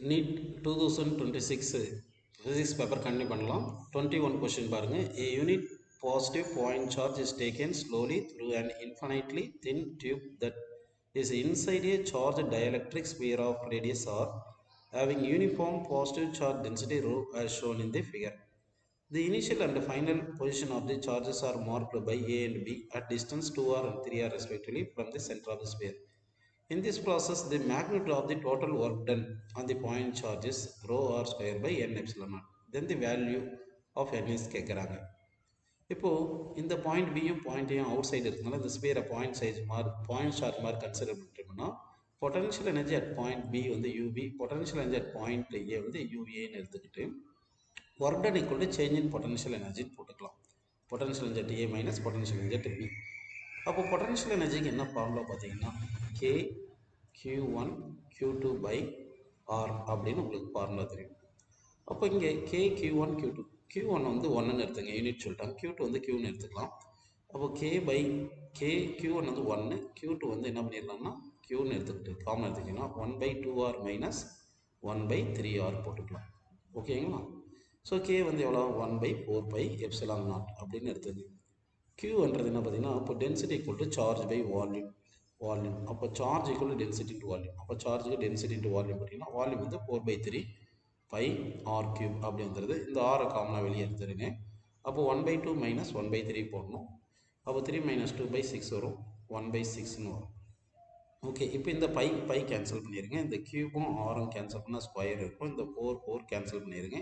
NEET 2026 physics paper continue பண்ணலாம். 21 question பாருங்க. A unit positive point charge is taken slowly through an infinitely thin tube that is inside a charged dielectric sphere of radius r having uniform positive charge density rho as shown in the figure. The initial and final position of the charges are marked by A and B at distance 2r and 3r respectively from the center of the sphere. In this process, the magnitude of the total work done on the point charge is rho r square by n epsilon naught. Then the value of n is கேட்குறாங்க. இப்போ இந்த point பியும் பாயிண்ட்டையும் out side இருக்கனால இந்த ஸ்பியரை point size point charge மாதிரி consider பண்ணிட்டோம்னா potential energy at point B வந்து UB, potential energy at point A வந்து யூஏன்னு எடுத்துக்கிட்டு work done equal to change in potential எனர்ஜின்னு போட்டுக்கலாம். Potential energy at A minus potential energy at B. அப்போ potential எனர்ஜிக்கு என்ன ஃபார்முலா பார்த்தீங்கன்னா K Q1 Q2 by R அப்படின்னு உங்களுக்கு ஃபார்முலா தெரியும். அப்போ இங்கே K Q1 Q2, Q1 வந்து 1ன்னு எடுத்துங்க, யூனிட் சொல்லிட்டாங்க. Q2 வந்து Qன்னு எடுத்துக்கலாம். அப்போ K by K Q1 வந்து 1, Q2 வந்து என்ன பண்ணிடலாம்னா Qன்னு எடுத்துக்கிட்டு காமன் எடுத்துக்கிங்கன்னா 1 by 2R minus 1 by 3R போட்டுக்கலாம். ஓகேங்களா? ஸோ K வந்து எவ்வளோ 1 by 4 pi epsilon naught அப்படின்னு எடுத்துங்க. Qன்றது என்ன பார்த்தீங்கன்னா இப்போ density equal to charge by volume. அப்போ charge equal to density to volume. அப்போ சார்ஜுக்கு டென்சிட்டி டு வால்யூம் பார்த்தீங்கன்னா வால்யூம் வந்து 4/3 பை ஆர் கியூப் அப்படி வந்துடுது. இந்த ஆரை காமனாக வெளியே எடுத்துருங்க. அப்போ 1/2 மைனஸ் 1/3 போடணும். அப்போ 3 மைனஸ் 2/6 வரும், 1/6ன்னு வரும். ஓகே, இப்போ இந்த பை கேன்சல் பண்ணிடுங்க. இந்த கியூபும் ஆரும் கேன்சல் பண்ணால் ஸ்கொயர் இருக்கும். இந்த 4 கேன்சல் பண்ணிடுங்க.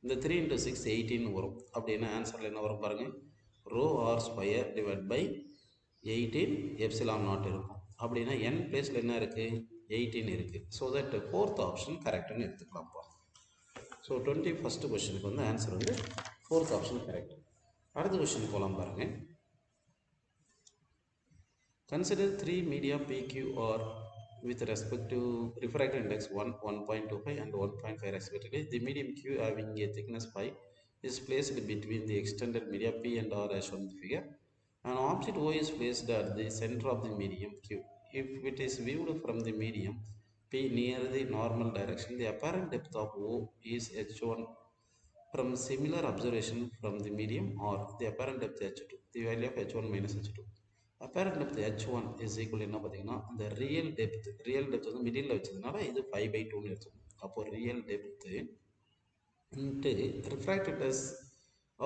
இந்த 3 × 6 18 வரும். அப்படின்னா ஆன்சரில் என்ன வரும் பாருங்கள், rho R square divide by 18 epsilon naught இருக்கும். அப்படின்னா n பிளேஸில் என்ன இருக்குது 18 இருக்குது. ஸோ தட் ஃபோர்த் ஆப்ஷன் கரெக்டுன்னு எடுத்துக்கலாம்ப்பா. ஸோ 21st கொஸ்டினுக்கு வந்து ஆன்சர் வந்து ஃபோர்த் ஆப்ஷன் கரெக்ட். அடுத்த கொஸ்டின் போகலாம் பாருங்கள். Consider three media PQR with respect to refractive index 1, 1.25 and 1.5 respectively. The medium Q having a thickness pi is placed between the extended media P and R as shown in the figure. An object O is placed at the center of the medium Q. If it is viewed from the medium P near the normal direction, the apparent depth of O is h1. From similar observation from the medium R, the apparent depth h2. The value of h1 minus h2. Apparent depth h1 is equal to என்ன பார்த்தீங்கன்னா இந்த real depth வந்து middle வச்சதுனால இது 5/2ன்னு எடுத்துக்கணும். அப்போ real depth into refractiveness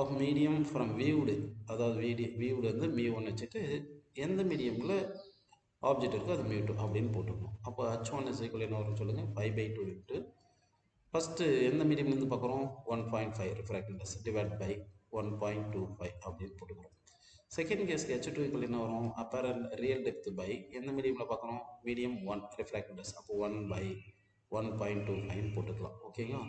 of medium from viewed, அதாவது வியூடு வந்து μ1 வச்சுட்டு எந்த மீடியமில் ஆப்ஜெக்ட் இருக்கோ அது μ2 அப்படின்னு போட்டுக்கணும். அப்போ h1 is equal என்ன வரும்னு சொல்லுங்கள், 5/2 இன்ட்டு ஃபஸ்ட்டு எந்த மீடியம்லேருந்து பார்க்குறோம் 1.5 ரிஃப்ராக்டிவ்னஸ் டிவைட் பை 1.25 அப்படின்னு போட்டுக்கிறோம். செகண்ட் கேஸ்க்கு h2 ஈக்குவல் என்ன வரும், அப்பரண்ட் ரியல் டெப்த் பை எந்த மீடியமில் பார்க்குறோம் மீடியம் 1 ரிஃப்ராக்டிவ்னஸ், அப்போ 1/1.25 போட்டுக்கலாம். ஓகேங்களா?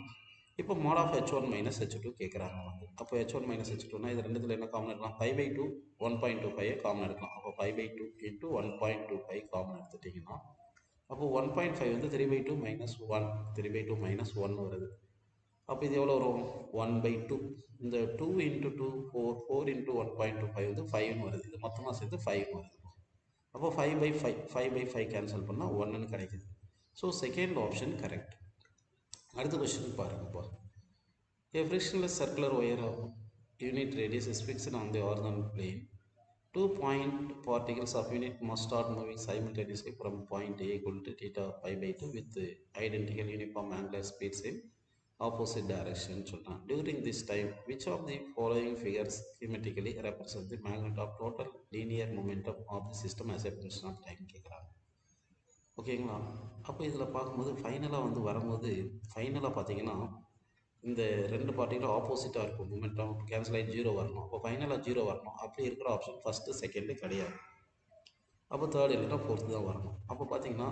இப்போ mode of h1 minus h2 கேட்குறாங்க வந்து. அப்போ h1 மைனஸ் h2னா இது ரெண்டுத்தில் என்ன காமன் எடுக்கலாம், 5/2 1.25 காமன் எடுக்கலாம். அப்போ 5/2 இன்ட்டு 1.25 காமன் எடுத்துட்டிங்கன்னா அப்போ 1.5 வந்து 3/2 மைனஸ் 1, 3/2 மைனஸ் 1 வருது. அப்போ இது எவ்வளோ வரும் 1/2. இந்த 2 × 2 4, 4 × 1.25 வந்து 5ன்னு வருது. இது மொத்தமாக சேர்த்து 5 வருது. அப்போ 5/5 கேன்சல் பண்ணால் 1ன்னு கிடைக்குது. So second option correct. அடுத்த கொஸ்டின் பாருங்கப்பா. A frictionless circular wire of unit radius is fixed on the horizontal plane. 2 point particles of unit must start moving simultaneously from point A equal to theta pi/2 with identical uniform angular speeds in opposite direction. During this time, which of the following figures schematically represent the magnitude of total linear momentum of the system as a function of time கேட்குறாங்க. ஓகேங்களா? அப்போ இதில் பார்க்கும்போது ஃபைனலாக வந்து வரும்போது ஃபைனலாக பார்த்தீங்கன்னா இந்த ரெண்டு பார்ட்டிகளும் ஆப்போசிட்டாக இருக்கும். மூமெண்டம் கேன்சல் ஆகி 0 வரணும். அப்போ ஃபைனலாக 0 வரணும். அப்படி இருக்கிற ஆப்ஷன் ஃபஸ்ட்டு செகண்டு கிடையாது. அப்போ தேர்ட் இல்லைன்னா ஃபோர்த்து தான் வரணும். அப்போ பார்த்தீங்கன்னா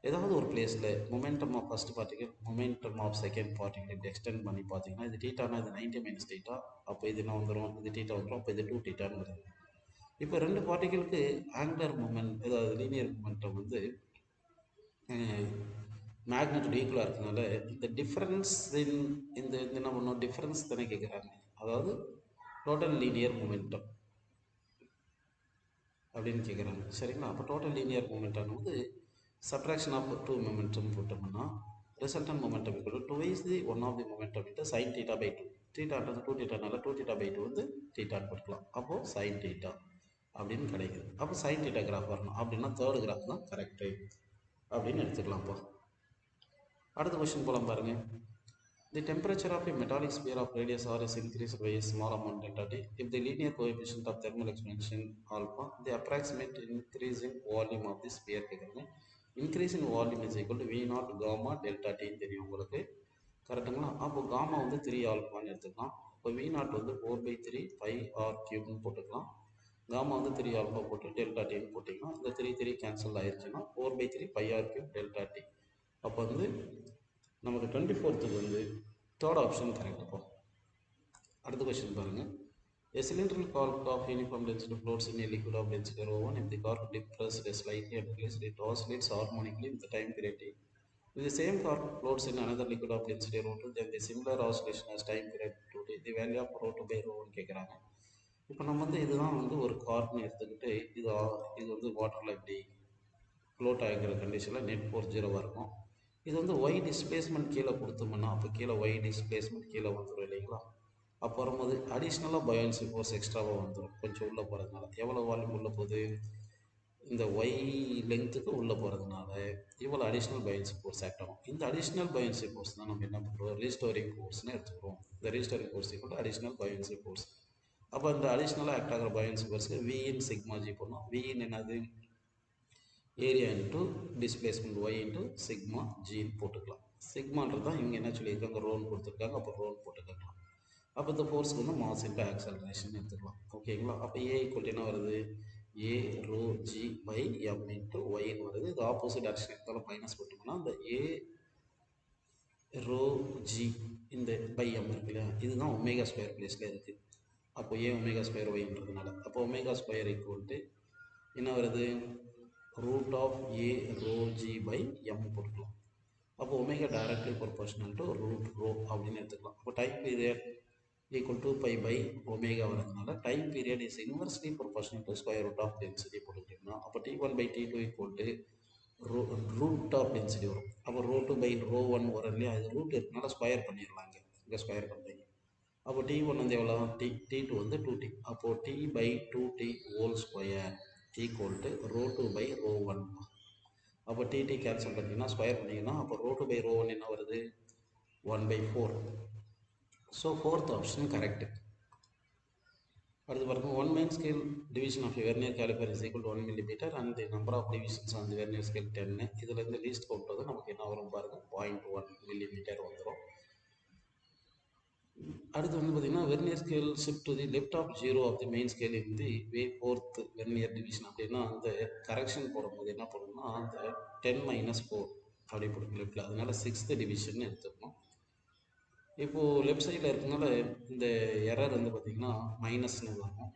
ஏதாவது ஒரு பிளேஸில் momentum of first particle momentum of second particle இப்படி எக்ஸ்டெண்ட் பண்ணி பார்த்தீங்கன்னா இது டீட்டானா இது 90 மைனஸ் டீட்டா, அப்போ இது என்ன வந்துடும், இது டீட்டா வந்துடும், அப்போ இது 2 டீட்டான்னு வருது. இப்போ ரெண்டு பார்ட்டிகளுக்கு ஆங்குலர் மூமெண்ட் ஏதாவது லீனியர் மூமெண்டம் வந்து மேக்னெட் ஈக்குவலாக இருக்கனால இந்த டிஃப்ரென்ஸ் இந்த என்ன பண்ணோம் டிஃப்ரென்ஸ் தானே கேட்குறாங்க, அதாவது டோட்டல் லீனியர் மூமெண்டம் அப்படின்னு கேட்குறாங்க. சரிங்களா? அப்போ டோட்டல் லீனியர் மூமெண்டம் வந்து சப்ட்ராக்ஷன் ஆஃப் 2 மொமெண்டம் போட்டோம்னா resultant momentum equal to twice the one of the momentum into sin theta by 2. தீட்டான்றது 2 தீட்டானால 2 தீட்டா பை 2 வந்து தீட்டான்னு போட்டுக்கலாம். அப்போது sin theta அப்படின்னு கிடைக்குது. அப்போ sin theta கிராஃப் வரணும் அப்படின்னா தேர்டு கிராஃப் தான் கரெக்டு அப்படின்னு எடுத்துக்கலாம்ப்பா. அடுத்த கொஸ்டின் போலாம் பாருங்க. The temperature of a metallic sphere of radius r is increased by a small amount delta t. If the linear coefficient of thermal expansion alpha, the approximate increase in volume of the sphere கேட்குறாங்க. Increase in volume is equal to V naught gamma delta t தெரியும் உங்களுக்கு, கரெக்டுங்களா? அப்போ gamma வந்து 3 ஆல்பான்னு எடுத்துக்கலாம். இப்போ V not வந்து 4/3 by R கியூப்னு போட்டுக்கலாம். காமா வந்து 3 ஆல்பா போட்டு டெல்டா டின்னு போட்டிங்கன்னா இந்த 3 கேன்சல் ஆயிடுச்சுன்னா 4/3 by R cube delta T. அப்போ வந்து நமக்கு 24th வந்து தேர்ட் ஆப்ஷன் கரெக்ட். இப்போ அடுத்த கொஸ்டின் பாருங்கள். A cylindrical cork of uniform density floats in a liquid of density ρ1. If the cork depressed slightly and placed, it oscillates harmonically with the time period t. If the same cork floats in another liquid of density ρ2, then the similar oscillation has time period 2t. The value of ρ2 by ρ1 கேட்குறாங்க. இப்போ நம்ம வந்து இதுதான் வந்து ஒரு கார்க்னு எடுத்துக்கிட்டு இது வந்து வாட்டரில் இப்படி ஃப்ளோட் ஆகிக்கிற கண்டிஷனில் நெட் ஃபோர்ஸ் 0 இருக்கும். இது வந்து ஒய் டிஸ்பிளேஸ்மெண்ட் கீழே கொடுத்தோம்னா அப்போ கீழே ஒய் டிஸ்பிளேஸ்மெண்ட் கீழே வந்துடும் இல்லைங்களா? அப்போ வரும்போது அடிஷ்னலாக பயான்சி ஃபோர்ஸ் எக்ஸ்ட்ராவாக வந்துடும் கொஞ்சம் உள்ளே போகிறதுனால. எவ்வளோ வால்யூம் உள்ளே போகுது? இந்த ஒய் லென்த்துக்கு உள்ளே போகிறதுனால இவ்வளோ அடிஷ்னல் பயான்சி ஃபோர்ஸ் ஆக்ட் ஆகும். இந்த அடிஷ்னல் பயான்சி ஃபோர்ஸ் தான் நம்ம என்ன பண்ணுறோம்? ரீஸ்டோரிங் ஃபோர்ஸ்னு எடுத்துக்கிறோம். இந்த ரீஸ்டோரிங் ஃபோர்ஸ் கூட அடிஷ்னல் பயான்சி ஃபோர்ஸ். அப்போ இந்த அடிஷ்னலாக ஆக்ட் ஆகிற பயான்சி ஃபோர்ஸ்க்கு விஇன் சிக்மா ஜி பண்ணோம். விஇன் என்னது? Area into displacement Y into sigma ஜின்னு போட்டுக்கலாம். சிக்மான்றது தான் இங்கே என்ன சொல்லியிருக்காங்க? ரோன் கொடுத்துருக்காங்க. அப்போ ரோன் போட்டுக்கலாம். அப்போ இந்த ஃபோர்ஸ்க்கு வந்து மாஸ் இன்ட்டு ஆக்சலரேஷன் எடுத்துக்கலாம். ஓகேங்களா? அப்போ ஏ ஈக்குவல் என்ன வருது? A rho G by M into ஒய்ன்னு வருது. இது ஆப்போசிட் டைரக்ஷன் எடுத்தாலும் மைனஸ் போட்டோம்னா இந்த ஏ ரோ ஜி இந்த பை எம் இருக்கு இல்லையா, இதுதான் ஒமேகா ஸ்கொயர் பிளேஸில் இருக்குது. அப்போ ஏ ஒமேகா ஸ்கொயர் ஒய்ன்றதுனால அப்போ ஒமேகா ஸ்கொயர் ஈக்குவல் என்ன வருது? Root of A rho G by M போட்டுக்கலாம். அப்போ omega directly proportional to root rho அப்படின்னு எடுத்துக்கலாம். அப்போ time period equal to pi by omega வரதுனால time period is inversely proportional to square root of density போட்டுக்கிட்டோம்னா அப்போ T1 by T2 equal to root of density வரும். அப்போ ρ2 by ρ1 வரும் இல்லையா? அது ரூட் இருக்கனால ஸ்கொயர் பண்ணிடலாம். இங்கே ஸ்கொயர் பண்ணுறீங்க. அப்போ T1 வந்து எவ்வளோ? T2 வந்து 2T. அப்போது T by 2T whole square equal to ρ2 by ρ1. அப்போ TT கேன்சல் பண்ணிங்கன்னா ஸ்கொயர் பண்ணிங்கன்னா அப்போ ρ2 பை ρ1 என்ன வருது? 1/4. So fourth option correct. அடுத்து பாருங்கள். 1 main scale division of a vernier caliper is equal to 1 mm and the number of divisions on the vernier scale 10. இதுலேருந்து least count வந்து நமக்கு என்ன வரும் பாருங்கள்? 0.1 mm வந்துடும். அடுத்து வந்து பார்த்திங்கன்னா vernier scale shift to the left of 0 of the main scale in the way fourth vernier division. அப்படின்னா அந்த கரெக்ஷன் போடும்போது என்ன பண்ணணும்னா அந்த 10-4 அப்படி போடும் லெஃப்டில். அதனால 6th டிவிஷன் எடுத்துக்கணும். இப்போது லெஃப்ட் சைடில் இருக்கனால இந்த எரர் வந்து பார்த்திங்கன்னா மைனஸ்னு வரும்.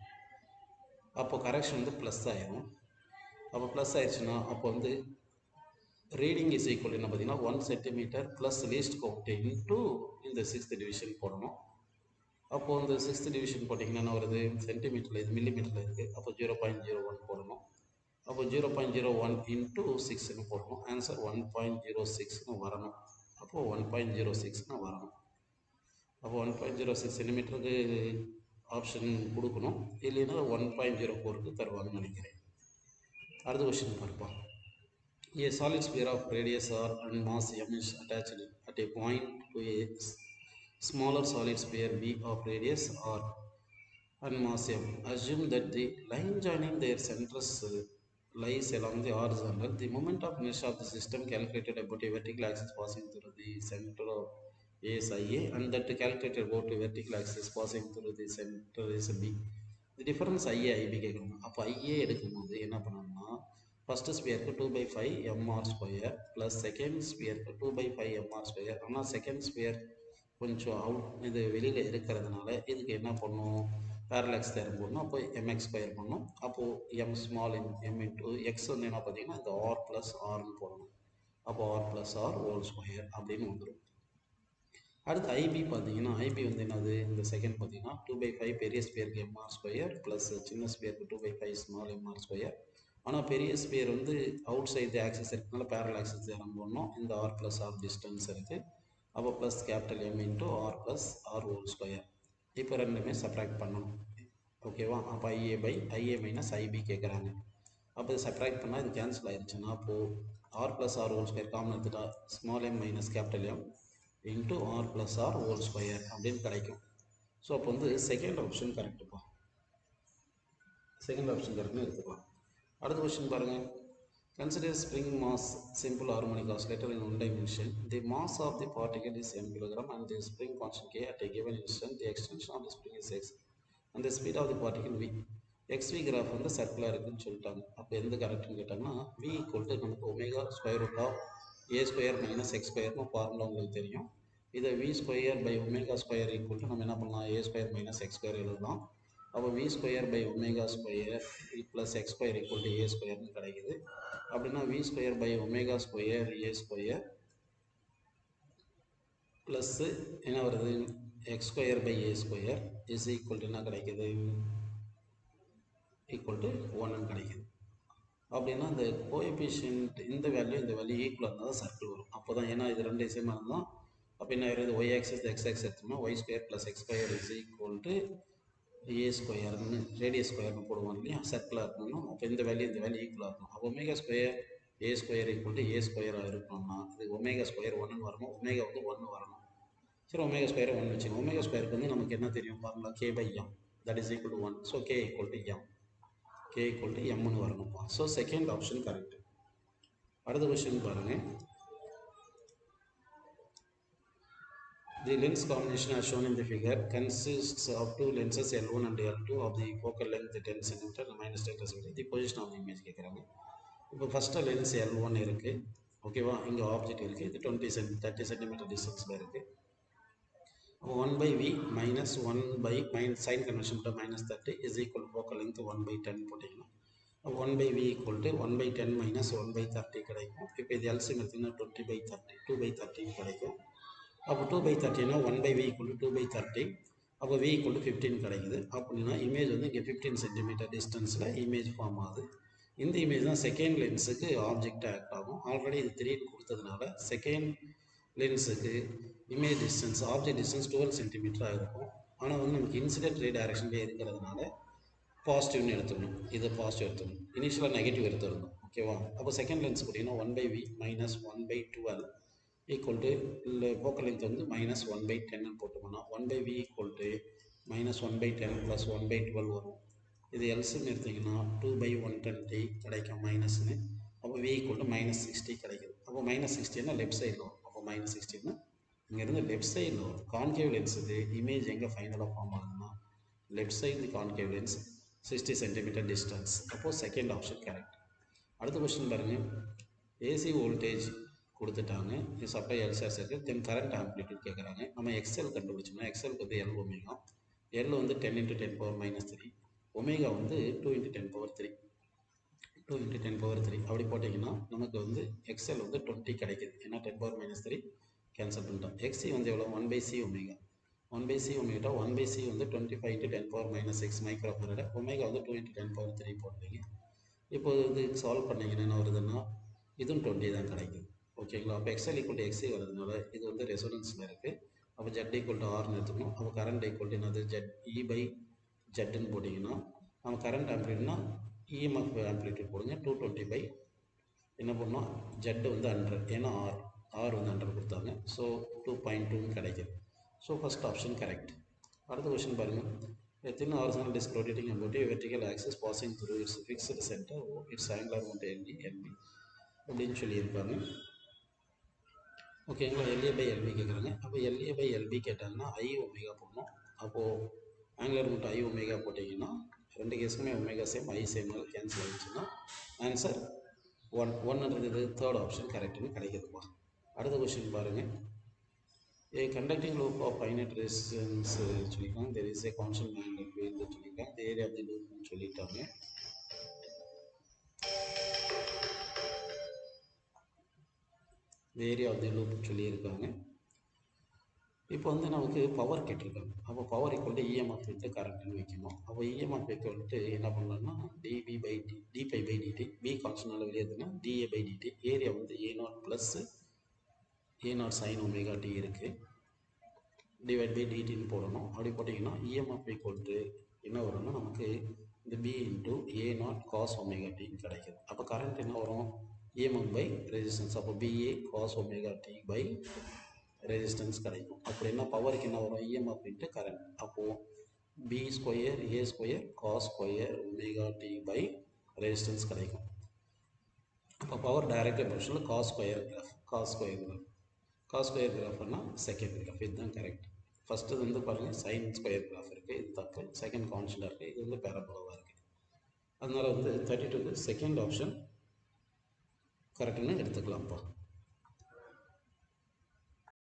அப்போ கரெக்ஷன் வந்து ப்ளஸ் ஆயிரும். அப்போ ப்ளஸ் ஆயிடுச்சுன்னா அப்போ வந்து ரீடிங் இஸ் ஈக்குவல் என்ன பார்த்தீங்கன்னா 1 cm plus least count into இந்த 6th டிவிஷன் போடணும். அப்போது இந்த 6th டிவிஷன் போட்டிங்கன்னா என்ன வருது? சென்டிமீட்டரில் இது மில்லிமீட்டரில் இருக்குது. அப்போ 0.01 போடணும். அப்போ 0.01 இன்ட்டு 6ன்னு போடணும். ஆன்சர் 1.06ன்னு வரணும். அப்போது 1.06ன்னு வரணும். அப்போ 1.06 சென்டிமீட்டருக்கு ஆப்ஷன் கொடுக்கணும். இல்லைன்னா 1.04க்கு தருவாங்கன்னு நினைக்கிறேன். அடுத்த கொஸ்டின் பார்ப்போம். A solid sphere of radius r and mass m is attached at a point to a smaller solid sphere b of radius r and mass m. Assume that the line joining their centers lies along the horizontal. The moment of inertia of the system calculated about a vertical axis passing through the center of A is IA and that calculated about a vertical axis passing through the center is B. The difference IA IB கேட்கணும். அப்போ IA எடுக்கும்போது என்ன பண்ணணும்னா first ஸ்பியருக்கு 2/5 mr square plus second ஸ்பியருக்கு 2/5 mr square. ஆனால் second sphere கொஞ்சம் இது வெளியில் இருக்கிறதுனால இதுக்கு என்ன பண்ணும்? பேரலக்ஸ் தேரம் போடணும். அப்போ mx ஸ்கொயர் பண்ணணும். அப்போது m small m into X வந்து என்ன பார்த்தீங்கன்னா இந்த r ப்ளஸ் ஆர்னு போடணும். அப்போ r plus R whole square அப்படின்னு வந்துடும். அடுத்து ஐபி பார்த்தீங்கன்னா ஐபி வந்து என்னது? இந்த செகண்ட் பார்த்தீங்கன்னா 2/5 பெரிய ஸ்பியருக்கு mr ஸ்கொயர் ப்ளஸ் சின்ன ஸ்பியருக்கு 2/5 ஸ்மால் mr ஸ்கொயர் ஆனால் பெரிய ஸ்பியர் வந்து அவுட் சைடு தி ஆக்சிஸ் இருக்கனால பேரல் ஆக்சிஸ் தேரம் பண்ணோம். இந்த ஆர் ப்ளஸ் ஆர் டிஸ்டன்ஸ் இருக்குது. அப்போ plus capital M into R plus R whole square. இப்போ ரெண்டுமே சப்ராக்ட் பண்ணணும். ஓகேவா? அப்போ ஐஏ மைனஸ் ஐபி கேட்குறாங்க. அப்போ இது சப்ராக்ட் பண்ணால் இது கேன்சல் ஆயிடுச்சுன்னா அப்போது R plus R whole square common எடுத்துட்டா small m minus capital M into R plus R whole square அப்படின்னு கிடைக்கும். ஸோ அப்போ வந்து செகண்ட் ஆப்ஷன் கரெக்டுப்பா. செகண்ட் ஆப்ஷன் கரெக்ட்னு எடுத்துக்கலாம். அடுத்த கொஸ்டின் பாருங்கள். Consider spring mass simple harmonic oscillator in one dimension. The mass of the particle is m kg and the spring constant k at a given instant. The extension of the spring is x and the speed of the particle v. xv graph வந்து சர்க்குலாக இருக்குன்னு சொல்லிட்டாங்க. அப்போ எந்த கரெக்ட்னு கேட்டாங்கன்னா v equal to நமக்கு omega square root of A square minus X ஸ்கொயர்னு ஃபார்முலா உங்களுக்கு தெரியும். இதை V square by omega square equal to நம்ம என்ன பண்ணலாம், A square minus X square எழுதலாம். அப்போ V square by omega square plus X square equal to A ஸ்கொயர்னு கிடைக்குது. அப்படின்னா V square by omega square A square plus என்ன வருது X square by A square is equal to என்ன கிடைக்குது, equal to 1 கிடைக்குது. அப்படின்னா இந்த கோஎஃபிஷியன்ட் இந்த வேல்யூ ஈக்குவலாக இருந்தால் தான் சர்க்கிள் வரும். அப்போ தான், ஏன்னா இது ரெண்டு சேமாக இருந்தால் அப்போ என்ன ஆயிருது, ஒய் ஆக்சஸ் எக்ஸ் ஆக்சஸ் எடுத்தோம்னா Y square plus X square is equal to A ஸ்கொயர்னு ரேடியஸ் ஸ்கொயர்னு போடுவோம் இல்லையா, சர்க்கிளாக இருக்கணும்னா அப்போ இந்த வேல்யூ ஈக்குவலாக இருக்கும். அப்போ omega square A square equal to A ஸ்கொயராக இருக்கணும்னா இது ஒமேகா ஸ்கொயர் 1 வரணும், ஒமேகா வந்து 1 வரணும். சரி, ஒமேகா ஸ்கொயர் 1 வச்சுக்கோங்க. ஒமேகா ஸ்கொயருக்கு வந்து நமக்கு என்ன தெரியும் formula, K by M that is equal to 1. So K equal to M, K equal to எம்னு வரணும்ப்பா. So second option correct. அடுத்த கொஸ்டின் பாருங்கள். The lens combination as shown in the figure consists of two lenses L1 and L2 of the focal length 10 cm minus 10 cm. The position of the image கேட்குறாங்க. இப்போ first lens L1 இருக்குது, ஓகேவா? இங்கே object இருக்குது, இது 30 centimetre டிஸ்டன்ஸில் இருக்குது. அப்போ 1/v minus 1 sign convention minus 30 is equal focal length 1/10 போட்டிங்கன்னா 1/v ஈக்குவல் டு 1/10 மைனஸ் 1/30 கிடைக்கும். இப்போ இது எல்சிஎம் எடுத்திங்கன்னா 20/30 2/30 கிடைக்கும். அப்போ 2/30னா 1/v ஈக்குவல் டு 2/30. அப்போ v ஈக்குவல் டு 15 கிடைக்குது. அப்படின்னா இமேஜ் வந்து இங்கே 15 சென்டிமீட்டர் டிஸ்டன்ஸில் இமேஜ் ஃபார்ம் ஆகுது. இந்த இமேஜ் தான் செகண்ட் லென்ஸுக்கு ஆப்ஜெக்ட் ஆக்ட் ஆகும். ஆல்ரெடி இது 3 கொடுத்ததுனால செகண்ட் லென்ஸுக்கு இமேஜ் டிஸ்டன்ஸ் ஆப்ஜெக்ட் டிஸ்டன்ஸ் 12 சென்டிமீட்டராக இருக்கும். ஆனால் வந்து நமக்கு இன்சிடென்ட் ரே டைரக்ஷன்லேயே இருக்கிறதுனால பாசிட்டிவ்னு எடுத்துக்கணும், இதை பாசிட்டிவ் எடுத்துக்கணும், இனிஷியலாக நெகட்டிவ் எடுத்துடணும், ஓகேவா? அப்போ செகண்ட் லென்ஸ் பார்த்தீங்கன்னா 1/v மைனஸ் 1/12 ஈக்குவல் டு இல்லை ஃபோக்கல் லென்த் வந்து மைனஸ் 1/10 போட்டோம்னா 1/v equal to minus 1/10 plus 1/12 வரும். இது எல்சிஎம் எடுத்திங்கன்னா 2/120 கிடைக்கும் மைனஸ்னு. அப்போ v ஈக்குவல் டு மைனஸ் 60 கிடைக்குது. அப்போ மைனஸ் 60னா லெஃப்ட் சைடில் வரும். அப்போ மைனஸ் 60னா இங்கேருந்து லெஃப்ட் சைடில் வரும். கான்கேவ் லென்ஸுக்கு இமேஜ் எங்கே ஃபைனலாக ஃபார்ம் ஆகுதுன்னா லெஃப்ட் சைடு தி கான்கேவ் லென்ஸ் 60 சென்டிமீட்டர் டிஸ்டன்ஸ். அப்போது செகண்ட் ஆப்ஷன் கரெக்ட். அடுத்த கொஸ்டின் பாருங்கள். ஏசி வோல்டேஜ் கொடுத்துட்டாங்க, இது சப்ளை எல்சார் சர்க்யூட், தென் கரண்ட் ஆம்பிளிட்யூட் கேட்குறாங்க. நம்ம எக்ஸ்எல் கண்டுபிடிச்சோம்னா எக்ஸ்எல்க்கு வந்து எல் ஒமேகா, எல் வந்து 10 × 10⁻³ ஒமேகா வந்து 2 × 10⁻³ 2 × 10⁻³ அப்படி போட்டிங்கன்னா நமக்கு வந்து எக்ஸ்எல் வந்து 20 கிடைக்குது. ஏன்னா 10⁻³ கேன்சல் பண்ணிட்டோம். எக்ஸி வந்து எவ்வளோ 1/c omega, 1/c omega 1/c வந்து 25 × 10⁻6 மைக்ரோஃபாரட், ஒமேகா வந்து 2 × 10⁻³ போட்டீங்க. இப்போ இது சால்வ் பண்ணிங்கன்னா என்ன வருதுன்னா இதுவும் 20 தான் கிடைக்குது, ஓகேங்களா? அப்போ எக்ஸ்எல் ஈக்குவல் டு எக்ஸி வரதுனால இது வந்து ரெசோனன்ஸில் இருக்குது. அப்போ ஜெட் ஈக்குவல் டு ஆர்னு எடுத்துக்கணும். அப்போ கரண்ட் ஈக்குவல் டு என்னது ஜெட் இ/ஜெட்னு போட்டிங்கன்னா நம்ம கரண்ட் ஆம்பிளிட்யூட்னா இஎம்எஃப் ஆம்பிளிட்யூட் போடுங்க 220 என்ன பண்ணோம் ஜெட் வந்து 100, ஏன்னா ஆர் வந்து 100 கொடுத்தாங்க. ஸோ 2.2 கிடைக்குது. So first option correct. அடுத்த கொஸ்டின் பாருங்கள். A thin horizontal disc rotating about a vertical axis passing through its fixed center, its angular moment LB அப்படின்னு சொல்லியிருப்பாங்க, ஓகேங்களா? LA/LB கேட்குறாங்க. அப்போ LA/LB கேட்டாங்கன்னா ஐ ஒமேகா போடணும். அப்போது ஆங்குலர் மூமெண்ட் ஐ ஒமேகா போட்டிங்கன்னா ரெண்டு கேஸுக்குமே ஒமேகா சேம் ஐ சேம்னால கேன்சல் ஆகிடுச்சுன்னா ஆன்சர் 1 தேர்ட் ஆப்ஷன் கரெக்டுன்னு கிடைக்குதுப்பா. அடுத்த கொஸ்டின் பாருங்கள். A conducting loop of finite resistance சொல்லியிருக்காங்க. there is a constant magnetic field சொல்லியிருக்காங்க. the area of the loop சொல்லிட்டாங்க. the area of the loop சொல்லியிருக்காங்க. இப்போ வந்து நமக்கு பவர் கேட்டிருக்காங்க. அப்போ power equal to EMF into கரண்ட்னு வைக்கணும். அப்போ இஎம்எஃப் ஈக்குவல் டு என்ன பண்ணலாம்னா d phi by d phi by dt, B கான்ஸ்டன்ட்னால வெளியே எதுனா டிஏ பை டிடி, ஏரியா வந்து A naught plus A naught sine omega T இருக்குது, டிவைட் பை டிடின்னு போடணும். அப்படி போட்டிங்கன்னா இஎம்எஃப் ஈக்குவல் டு என்ன வரும்னா நமக்கு இந்த B into A naught cos omega டின்னு கிடைக்குது. அப்போ கரண்ட் என்ன வரும், இஎம்எஃப் பை ரெசிஸ்டன்ஸ், அப்போ BA cos omega T by resistance கிடைக்கும். அப்படி என்ன பவருக்கு என்ன வரும், இஎம்எஃப் இன்ட்டு கரண்ட். அப்போது B square A square cos square omega T by resistance கிடைக்கும். அப்போ power direct proportional cos square graph, cos square graph, cos square கிராஃப்னா செகண்ட் கிராஃப், இதுதான் கரெக்ட். ஃபஸ்ட்டு வந்து பாருங்கள் சைன் ஸ்கொயர் கிராஃப் இருக்குது, இது தப்பு. செகண்ட் கான்ஸ்டன்டாக இருக்குது, இது வந்து பேரபோலாவாக இருக்குது. அதனால் வந்து 32க்கு செகண்ட் ஆப்ஷன் கரெக்டுன்னு எடுத்துக்கலாம்ப்பா.